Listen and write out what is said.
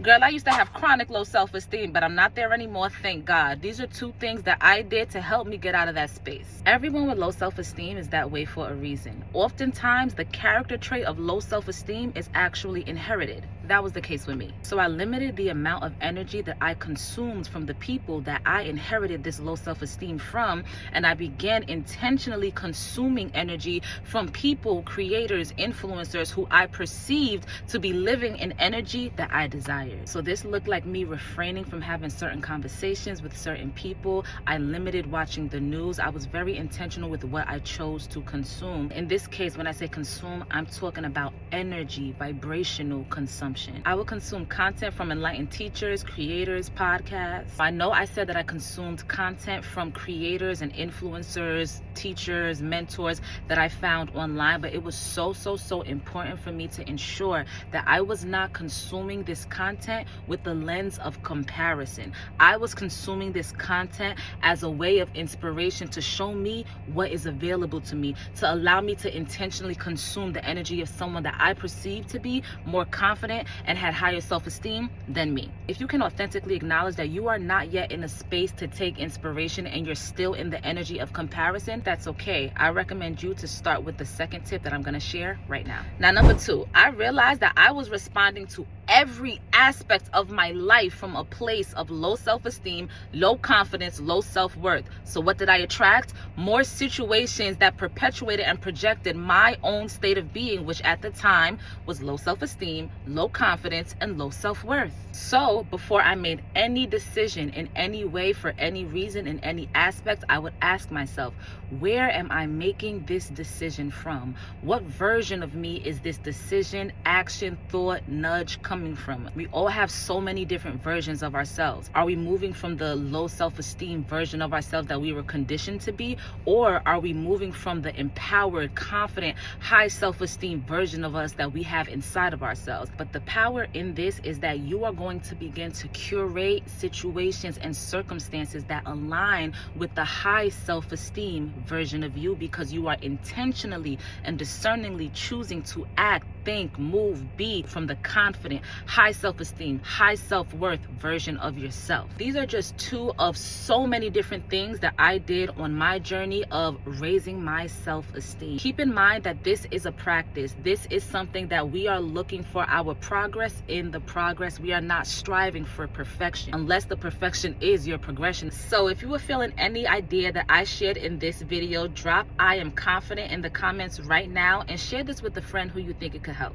Girl, I used to have chronic low self-esteem, but I'm not there anymore, thank God. These are two things that I did to help me get out of that space. Everyone with low self-esteem is that way for a reason. Oftentimes, the character trait of low self-esteem is actually inherited. That was the case with me. So I limited the amount of energy that I consumed from the people that I inherited this low self-esteem from, and I began intentionally consuming energy from people, creators, influencers who I perceived to be living an energy that I desired. So this looked like me refraining from having certain conversations with certain people. I limited watching the news. I was very intentional with what I chose to consume. In this case, when I say consume, I'm talking about energy, vibrational consumption. I will consume content from enlightened teachers, creators, podcasts. I know I said that I consumed content from creators and influencers, teachers, mentors that I found online, but it was so important for me to ensure that I was not consuming this content with the lens of comparison. I was consuming this content as a way of inspiration to show me what is available to me, to allow me to intentionally consume the energy of someone that I perceive to be more confident and had higher self-esteem than me. If you can authentically acknowledge that you are not yet in a space to take inspiration and you're still in the energy of comparison, that's okay. I recommend you to start with the second tip that I'm going to share right now. Now, number 2, I realized that I was responding to every aspect of my life from a place of low self-esteem, low confidence, low self-worth. So what did I attract? More situations that perpetuated and projected my own state of being, which at the time was low self-esteem, low confidence, and low self-worth. So before I made any decision in any way, for any reason, in any aspect, I would ask myself, where am I making this decision from? What version of me is this decision, action, thought, nudge coming from? We all have so many different versions of ourselves. Are we moving from the low self-esteem version of ourselves that we were conditioned to be? Or are we moving from the empowered, confident, high self-esteem version of us that we have inside of ourselves? But the power in this is that you are going to begin to curate situations and circumstances that align with the high self-esteem version of you, because you are intentionally and discerningly choosing to act, think, move, be from the confident, high self-esteem, high self-worth version of yourself. These are just two of so many different things that I did on my journey of raising my self-esteem. Keep in mind that this is a practice. This is something that we are looking for our progress in the progress. We are not striving for perfection, unless the perfection is your progression. So if you were feeling any idea that I shared in this video, drop "I am confident" in the comments right now and share this with a friend who you think it could help.